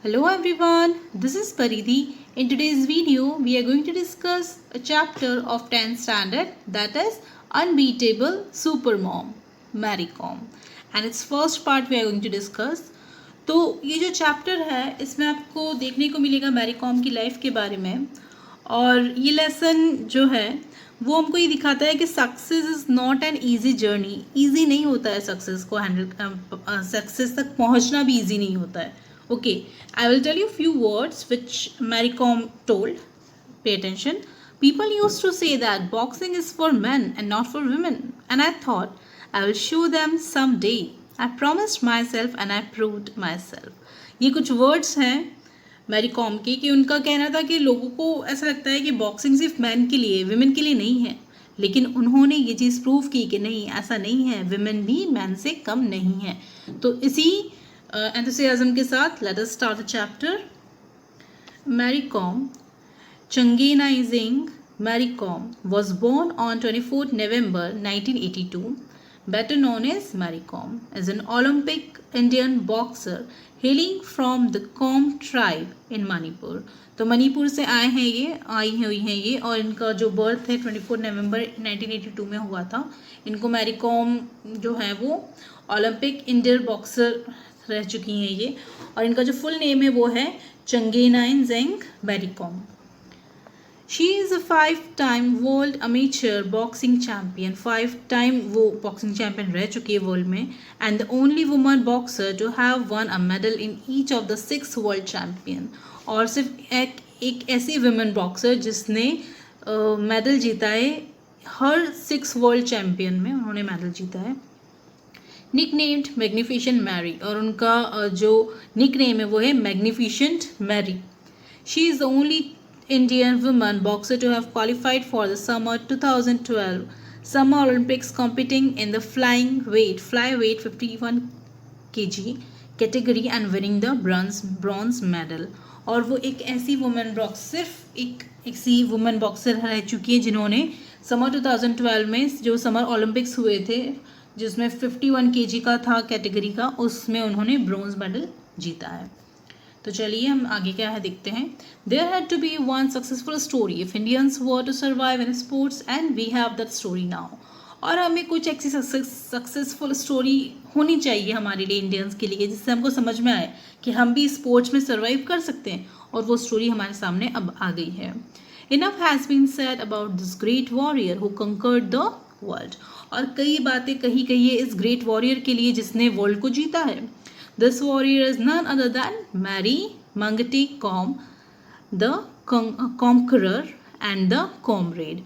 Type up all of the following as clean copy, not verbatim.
Hello everyone, this is Paridhi. In today's video, we are going to discuss a chapter of 10th standard that is Unbeatable Supermom, Mary Kom. And its first part we are going to discuss. तो ये जो chapter है इसमें आपको देखने को मिलेगा Mary com की लाइफ के बारे में और ये लेसन जो है वो हमको ये दिखाता है कि success is not an easy journey. Easy नहीं होता है सक्सेस को हैंडल, सक्सेस तक पहुंचना भी ईजी नहीं होता है. Okay, I will tell you few words which Mary Kom told. Pay attention. People used to say that boxing is for men and not for women. And I thought, I will show them someday. I promised myself and I proved myself. ये कुछ words हैं Mary com के कि उनका कहना था कि लोगों को ऐसा लगता है कि बॉक्सिंग सिर्फ मैन के लिए, विमेन के लिए नहीं है. लेकिन उन्होंने ये चीज़ प्रूव की कि नहीं, ऐसा नहीं है, विमेन भी मैन से कम नहीं है. तो इसी enthusiasm के साथ let us start the chapter. Mary Kom, Changenizing Mary Kom, was born on 24th November 1982. Better known as Mary Kom, is an Olympic Indian boxer hailing from the Kom tribe in Manipur. तो मणिपुर से आई हुई हैं ये और इनका जो birth है 24 नवंबर 1982 में हुआ था. इनको मैरी कॉम जो है वो ओलंपिक इंडियन बॉक्सर रह चुकी हैं ये और इनका जो फुल नेम है वो है Chungneijang Mary Kom. She is a 5-time world amateur boxing champion. 5-time वो बॉक्सिंग चैम्पियन रह चुकी है वर्ल्ड में and the only woman boxer to have won a medal in each of the 6 world champion. और सिर्फ एक ऐसी वुमेन बॉक्सर जिसने मेडल जीता है हर 6 वर्ल्ड चैम्पियन में उन्होंने मेडल जीता है. निकनेम्ड मैग्निफिशेंट मैरी और उनका जो निकनेम है वो है magnificent Mary. She is the only Indian woman boxer to have qualified for the summer 2012 summer Olympics competing in the flyweight 51 kg category and winning the bronze medal. और वो एक ऐसी वुमेन सिर्फ एक ऐसी वुमेन बॉक्सर रह चुकी है जिन्होंने समर 2012 में जो समर ओलंपिक्स हुए थे जिसमें 51 kg का था कैटेगरी का, उसमें उन्होंने ब्रोंज मेडल जीता है. तो चलिए हम आगे क्या है देखते हैं. There had to be one successful story if Indians were to survive in sports and we have that story now. और हमें कुछ ऐसी सक्सेसफुल स्टोरी होनी चाहिए हमारे लिए, इंडियंस के लिए, जिससे हमको समझ में आए कि हम भी स्पोर्ट्स में सर्वाइव कर सकते हैं. और वो स्टोरी हमारे सामने अब आ गई है. Enough has been said about this great warrior who conquered the world. और कई बातें कही गई है इस ग्रेट वॉरियर के लिए जिसने वर्ल्ड को जीता है. This warrior is none other than Mary Hmangte Kom, the conqueror and the comrade.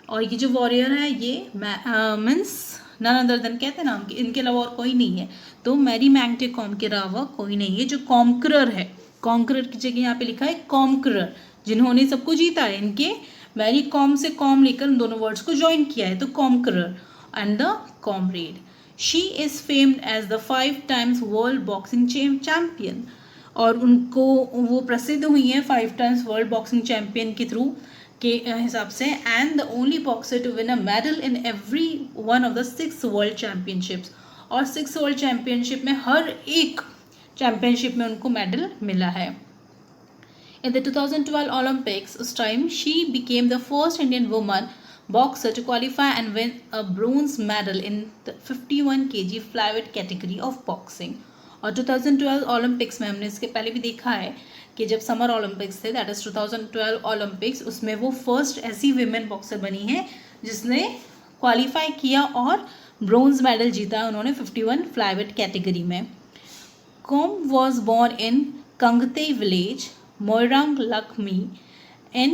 और ये जो वॉरियर है ये मीन्स नन अदर देन कहते हैं ना कि इनके अलावा और कोई नहीं है. तो मैरी मैंगटे कॉम के अलावा कोई नहीं है जो कॉन्करर है. कॉन्करर की जगह यहाँ पे लिखा है कॉन्करर, जिन्होंने सबको जीता है. इनके मैरी कॉम से कॉम लेकर उन दोनों वर्ड्स को ज्वाइन किया है, तो conqueror and the comrade. She is famed as the 5-time world boxing champion. और उनको वो प्रसिद्ध हुई हैं 5 times वर्ल्ड बॉक्सिंग चैम्पियन के थ्रू के हिसाब से and the only boxer to win a medal in every one of the 6 world championships. और 6 वर्ल्ड चैम्पियनशिप में हर एक चैम्पियनशिप में उनको मेडल मिला है. In the 2012 Olympics, उस time she became the first Indian woman boxer to qualify and win a bronze medal in the 51 kg flyweight category of boxing. और 2012 Olympics में हमने इसके पहले भी देखा है कि जब समर ओलंपिक्स थे, दैट इज़ 2012 ओलंपिक्स, उसमें वो फर्स्ट ऐसी विमेन बॉक्सर बनी है जिसने क्वालिफाई किया और ब्रोंज मेडल जीता उन्होंने 51 फ्लाईवेट कैटेगरी में. Kom was born in Kangathei village Moirang लक्मी in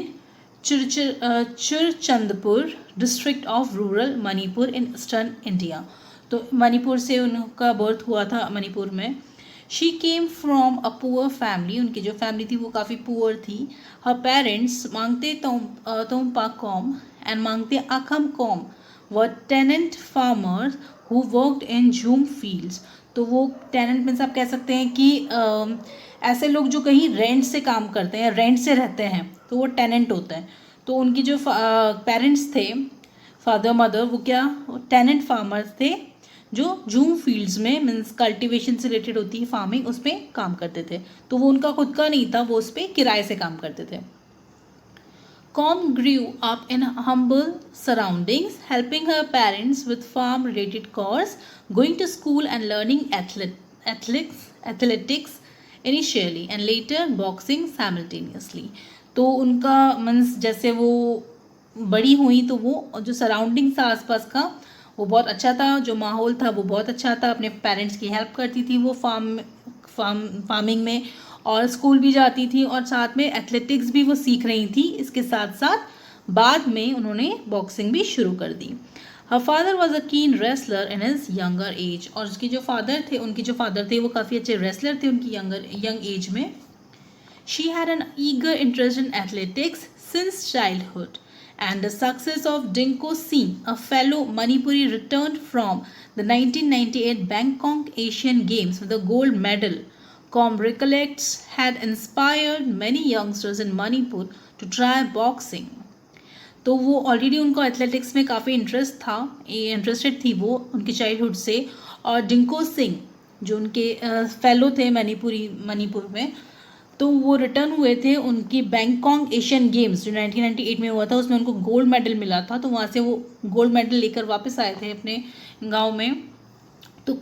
Churachandpur district of rural Manipur in eastern India. तो मणिपुर से उनका बर्थ हुआ था मणिपुर में. She came from a poor family. उनकी जो फैमिली थी वो काफ़ी पुअर थी. हर पेरेंट्स मांगते तोम्पा Kom and Mangte Akham Kom were tenant farmers who worked in jhum fields. तो वो टेनेंट मीन्स आप कह सकते हैं कि ऐसे लोग जो कहीं रेंट से काम करते हैं, रेंट से रहते हैं, तो वो टेनेंट होते हैं. तो उनकी जो पेरेंट्स थे, फादर मदर, वो क्या टेनेंट फार्मर्स थे जो जूम फील्ड्स में मीन्स कल्टीवेशन से रिलेटेड होती है, फार्मिंग, उस पर काम करते थे। तो वो उनका खुद का नहीं था, वो उस पर किराए से काम करते थे। Com grew up in humble surroundings, helping her parents with farm-related chores, going to school and learning athletics initially and later boxing simultaneously. तो उनका मीन्स जैसे वो बड़ी हुई तो वो जो सराउंडिंग था आसपास का वो बहुत अच्छा था, जो माहौल था वो बहुत अच्छा था, अपने पेरेंट्स की हेल्प करती थी वो फार्मिंग में, और स्कूल भी जाती थी, और साथ में एथलेटिक्स भी वो सीख रही थी। इसके साथ साथ बाद में उन्होंने बॉक्सिंग भी शुरू कर दी। हर फादर वॉज अ कीन wrestler in his younger age, और उसके जो फादर थे, उनके जो फादर थे वो काफ़ी अच्छे रेसलर थे उनकी यंग एज में। She had an eager interest in athletics since childhood, and the success of Dinko Singh, a fellow Manipuri returned from the 1998 Bangkok Asian Games with a gold medal. Com recollects had inspired many youngsters in Manipur to try boxing. तो वो already उनको athletics में काफ़ी interested थी वो उनकी childhood से। और डिंको सिंह जो उनके फेलो थे मणिपुर में, तो वो रिटर्न हुए थे उनकी बैंकॉक एशियन गेम्स जो 1998 में हुआ था, उसमें उनको गोल्ड मेडल मिला था। तो वहाँ से वो गोल्ड मेडल लेकर वापस आए थे अपने गांव में। तो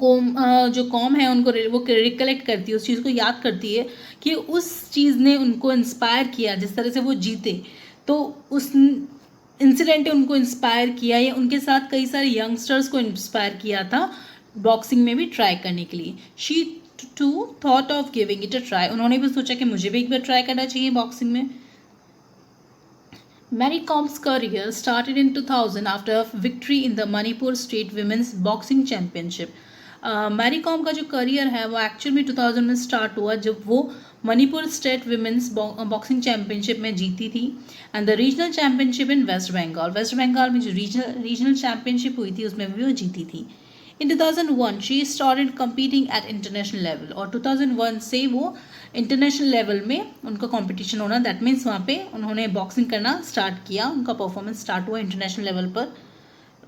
जो कॉम है उनको वो रिकलेक्ट करती है, उस चीज़ को याद करती है कि उस चीज़ ने उनको इंस्पायर किया, जिस तरह से वो जीते, तो उस इंसिडेंट ने उनको इंस्पायर किया, या उनके साथ कई सारे यंगस्टर्स को इंस्पायर किया था बॉक्सिंग में भी ट्राई करने के लिए। She too thought of giving it a try, उन्होंने भी सोचा कि मुझे भी एक बार ट्राई करना चाहिए बॉक्सिंग में। Mary Com's career started in 2000 after a victory in the Manipur State Women's Boxing Championship. Mary Kom का जो करियर है वो एक्चुअल में 2000 में स्टार्ट हुआ जब वो Manipur state women's boxing championship में जीती थी, and the regional championship in West Bengal में जो रीजनल चैम्पियनशिप हुई थी उसमें भी वो जीती थी। In 2001 she started competing at international level, और 2001 से वो इंटरनेशनल लेवल में उनका कंपटीशन होना, दैट मीन्स वहाँ पे उन्होंने बॉक्सिंग करना स्टार्ट किया, उनका परफॉर्मेंस स्टार्ट हुआ इंटरनेशनल लेवल पर,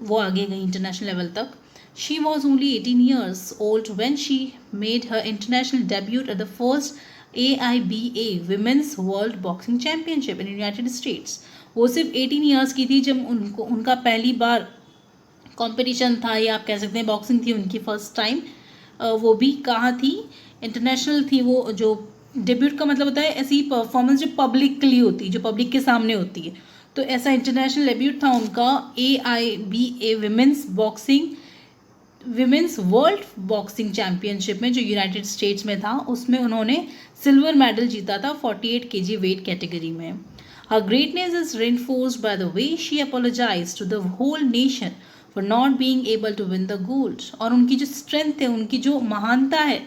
वो आगे गई इंटरनेशनल लेवल तक। She was only 18 years old when she made her international debut at the first AIBA Women's World Boxing Championship in the United States. वो सिर्फ 18 years की थी जब उनका पहली बार कंपटीशन था, या आप कह सकते हैं बॉक्सिंग थी उनकी फर्स्ट टाइम। वो भी कहाँ थी, इंटरनेशनल थी। वो जो डेब्यूट का मतलब होता है ऐसी परफॉर्मेंस जो पब्लिकली होती है, जो पब्लिक के सामने होती है, तो ऐसा इंटरनेशनल डेब्यूट था उनका AIBA women's world boxing championship में जो यूनाइटेड स्टेट्स में था, उसमें उन्होंने सिल्वर मेडल जीता था 48 kg वेट कैटेगरी में। हर greatness is reinforced by the way she apologized to the whole nation for not being able to win the gold. और उनकी जो स्ट्रेंथ है, उनकी जो महानता है,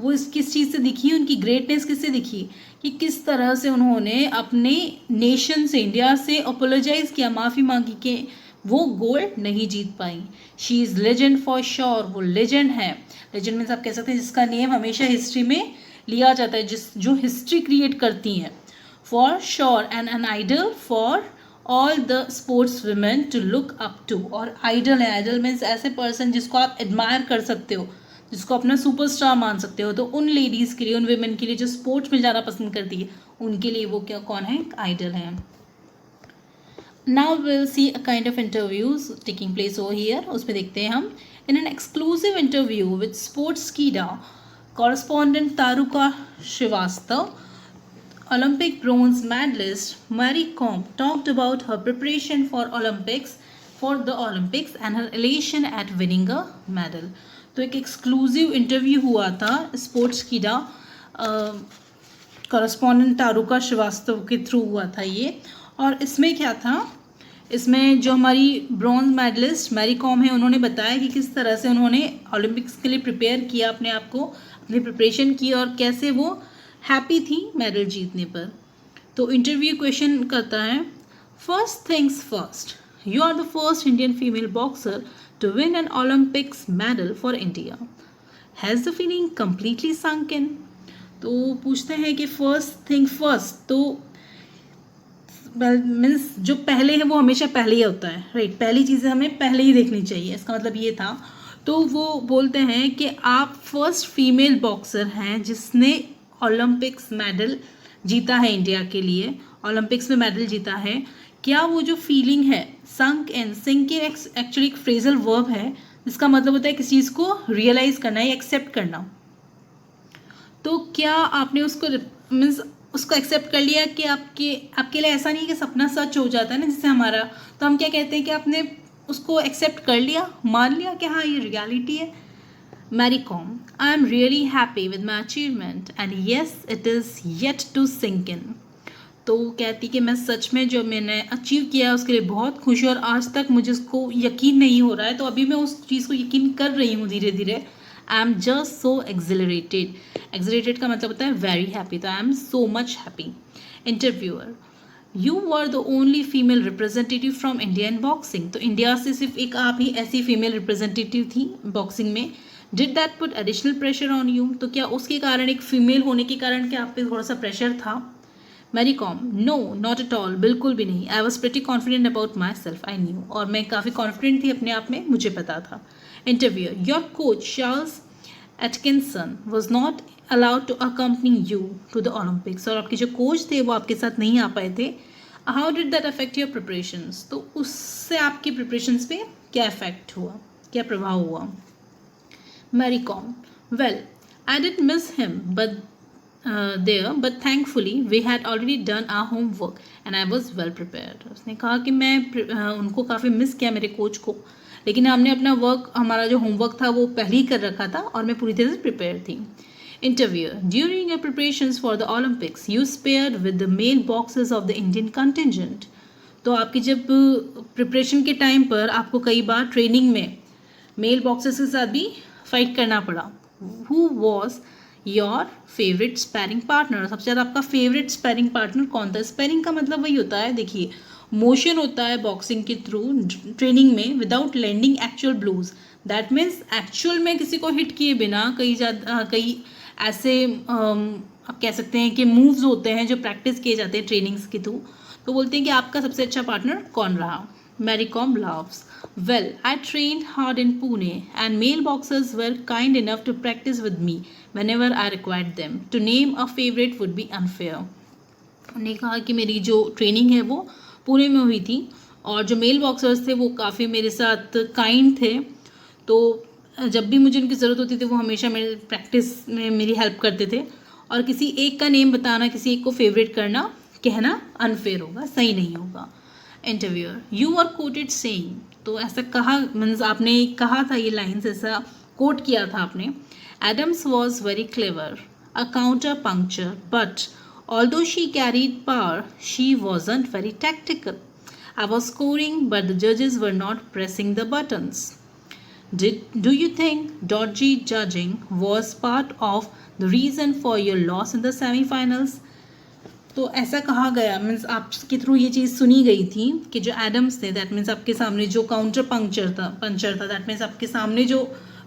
वो किस चीज़ से दिखी, उनकी ग्रेटनेस किससे दिखी, कि किस तरह से उन्होंने अपने नेशन से, इंडिया से अपोलोजाइज किया, माफ़ी मांगी कि वो गोल्ड नहीं जीत पाई। She is legend for sure, वो लेजेंड है। लेजेंड मीन्स आप कह सकते हैं जिसका नेम हमेशा हिस्ट्री में लिया जाता है, जो हिस्ट्री क्रिएट करती हैं। For sure and an idol for all the sports women to look up to. और आइडल है, आइडल मीन्स ऐसे पर्सन जिसको आप एडमायर कर सकते हो, जिसको अपना सुपरस्टार मान सकते हो। तो उन लेडीज़ के लिए, उन वुमेन के लिए जो स्पोर्ट्स में जाना पसंद करती है, उनके लिए वो कौन है, आइडल है। Now we'll see a kind of interviews taking place over here. उसमें देखते हैं हम। In an exclusive interview with Sportskeeda correspondent Taruka Srivastava, Olympic bronze medalist Mary Kom talked about her preparation for the Olympics and her elation at winning a medal. तो एक exclusive interview हुआ था स्पोर्ट्सकीडा correspondent तारुका Srivastava के through हुआ था ये। और इसमें क्या था, इसमें जो हमारी ब्रॉन्ज मेडलिस्ट मैरी कॉम है, उन्होंने बताया कि किस तरह से उन्होंने ओलंपिक्स के लिए प्रिपेयर किया अपने आप को, अपनी प्रिपरेशन की, और कैसे वो हैप्पी थी मेडल जीतने पर। तो इंटरव्यू क्वेश्चन करता है, first things first, you are the first Indian female boxer to win an Olympics medal for India, has the feeling completely सunk in? तो पूछते हैं कि फर्स्ट थिंग फर्स्ट, तो मीन्स जो पहले है वो हमेशा पहले ही होता है, राइट। पहली चीज़ें हमें पहले ही देखनी चाहिए, इसका मतलब ये था। तो वो बोलते हैं कि आप फर्स्ट फीमेल बॉक्सर हैं जिसने ओलंपिक्स मेडल जीता है इंडिया के लिए, ओलंपिक्स में मेडल जीता है। क्या वो जो फीलिंग है, संक एंड सिंक एक्चुअली एक फ्रेजल वर्ब है जिसका मतलब होता है किसी चीज़ को रियलाइज करना या एक्सेप्ट करना। तो क्या आपने उसको मीन्स उसको एक्सेप्ट कर लिया कि आपके लिए ऐसा नहीं है कि सपना सच हो जाता है ना जिससे हमारा, तो हम क्या कहते हैं कि आपने उसको एक्सेप्ट कर लिया, मान लिया कि हाँ ये रियलिटी है। Mary Kom, I am really happy with my achievement and yes it is yet to sink in. तो वो कहती कि मैं सच में जो मैंने अचीव किया उसके लिए बहुत खुश हूँ और आज तक मुझे उसको यकीन नहीं हो रहा है, तो अभी मैं उस चीज़ को यकीन कर रही हूँ धीरे धीरे। I am just so accelerated, accelerated का मतलब होता है वेरी हैप्पी, तो I am so much happy. Interviewer, you were the only female representative from India in boxing. तो इंडिया से सिर्फ एक आप ही ऐसी फीमेल रिप्रेजेंटेटिव थी बॉक्सिंग में। Did that put additional pressure on you. तो क्या उसके कारण, एक फीमेल होने के कारण क्या आप पे थोड़ा सा प्रेशर था। Mary Kom, no not at all, बिल्कुल भी नहीं। I was pretty confident about myself, I knew, और मैं काफ़ी कॉन्फिडेंट थी अपने आप में, मुझे पता था। Interviewer, your coach Charles Atkinson was not allowed to accompany you to the Olympics. और आपके जो कोच थे वो आपके साथ नहीं आ पाए थे। How did that affect your preparations. तो उससे आपकी प्रिपरेशंस पे क्या इफेक्ट हुआ, क्या प्रभाव हुआ। Mary Kom, well I did miss him but there, but thankfully we had already done our homework and I was well prepared. उसने कहा कि मैं उनको काफ़ी मिस किया, मेरे कोच को, लेकिन हमने अपना वर्क, हमारा जो होमवर्क था वो पहले ही कर रखा था और मैं पूरी तरह से प्रिपेयर थी। Interviewer, during your preparations for the Olympics you sparred with the male boxers of the Indian contingent. तो आपकी जब प्रिपरेशन के टाइम पर आपको कई बार ट्रेनिंग में मेल बॉक्सेस के साथ भी फाइट करना पड़ा। Who was your favourite sparring partner. सबसे ज़्यादा आपका फेवरेट स्पैरिंग पार्टनर कौन था। स्पैरिंग का मतलब वही होता है, देखिए मोशन होता है बॉक्सिंग के थ्रू ट्रेनिंग में without landing actual blows. That means actual में किसी को हिट किए बिना कई ऐसे आप कह सकते हैं कि मूव्स होते हैं जो प्रैक्टिस किए जाते हैं ट्रेनिंग्स के थ्रू। तो बोलते हैं कि आपका सबसे अच्छा पार्टनर कौन रहा। Mary Kom laughs. Well, I trained hard in Pune and mailboxes were kind enough to practice with me whenever I required them. To name a favorite would be unfair. उन्होंने कहा कि मेरी जो ट्रेनिंग है वो पुणे में हुई थी और जो मेल बॉक्सर्स थे वो काफ़ी मेरे साथ काइंड थे, तो जब भी मुझे उनकी ज़रूरत होती थी वो हमेशा मेरे प्रैक्टिस में मेरी हेल्प करते थे। और किसी एक का नेम बताना, किसी एक को फेवरेट करना, कहना अनफेयर होगा, सही नहीं होगा। Interviewer, you are quoted saying. तो ऐसा कहा, मीन्स आपने कहा था ये लाइन्स, ऐसा कोट किया था आपने। Adams was very clever, a counter puncher, but although she carried power, she wasn't very tactical. I was scoring, but the judges were not pressing the buttons. Do you think dodgy judging was part of the reason for your loss in the semi-finals? तो ऐसा कहा गया, means आपके through ये चीज़ सुनी गई थी कि जो एडम्स थे, दैट मीन्स आपके सामने जो काउंटर पंचर था, दैट मीन्स आपके सामने जो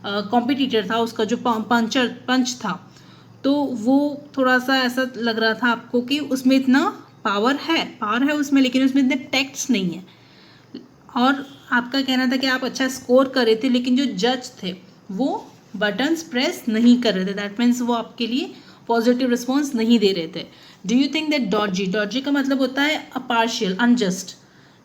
कॉम्पिटिटर था उसका जो पंच था, तो वो थोड़ा सा ऐसा लग रहा था आपको कि उसमें इतना पावर है उसमें, लेकिन उसमें इतने टैक्ट्स नहीं है। और आपका कहना था कि आप अच्छा स्कोर कर रहे थे, लेकिन जो जज थे वो बटन्स प्रेस नहीं कर रहे थे, दैट मीन्स वो आपके लिए पॉजिटिव रिस्पॉन्स नहीं दे रहे थे। Do you think that Doge का मतलब होता है अपार्शियल, अनजस्ट,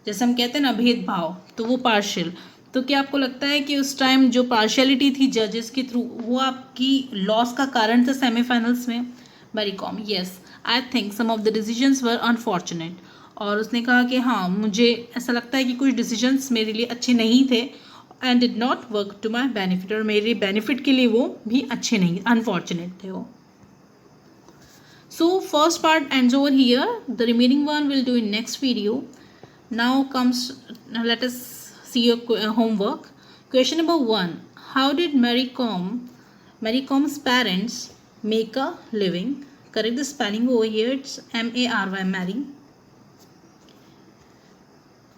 जैसे हम कहते हैं ना भेदभाव, तो वो पार्शियल। तो क्या आपको लगता है कि उस टाइम जो पार्शियलिटी थी जजेस के थ्रू वो आपकी लॉस का कारण था सेमीफाइनल्स में। Mary Kom, yes I think some of the decisions were unfortunate. और उसने कहा कि हाँ, मुझे ऐसा लगता है कि कुछ डिसीजंस मेरे लिए अच्छे नहीं थे and did not work to my benefit, और मेरे बेनिफिट के लिए वो भी अच्छे नहीं, अनफॉर्चुनेट थे वो। So first part ends over here. The remaining one we'll do in next video. Now let us see your homework. Question number 1. How did Mary Com's parents make a living? Correct the spelling over here. It's M-A-R-Y, Mary.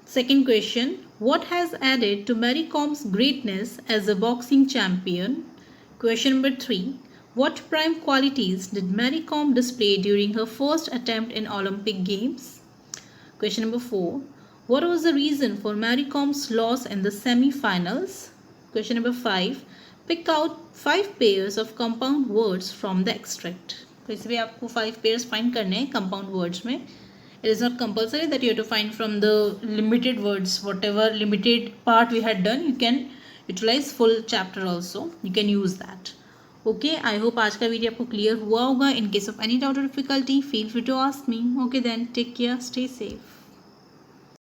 Second question. What has added to Mary Com's greatness as a boxing champion? Question number 3. What prime qualities did Mary Kom display during her first attempt in Olympic Games? Question number 4. What was the reason for Mary Kom's loss in the semi-finals? Question number 5. Pick out 5 pairs of compound words from the extract. तो इसमें आपको 5 pairs find करने हैं compound words में. It is not compulsory that you have to find from the limited words. Whatever limited part we had done, you can utilize full chapter also. You can use that. Okay, I hope आज का video आपको clear हुआ होगा. In case of any doubt or difficulty, feel free to ask me. Okay then, take care, stay safe.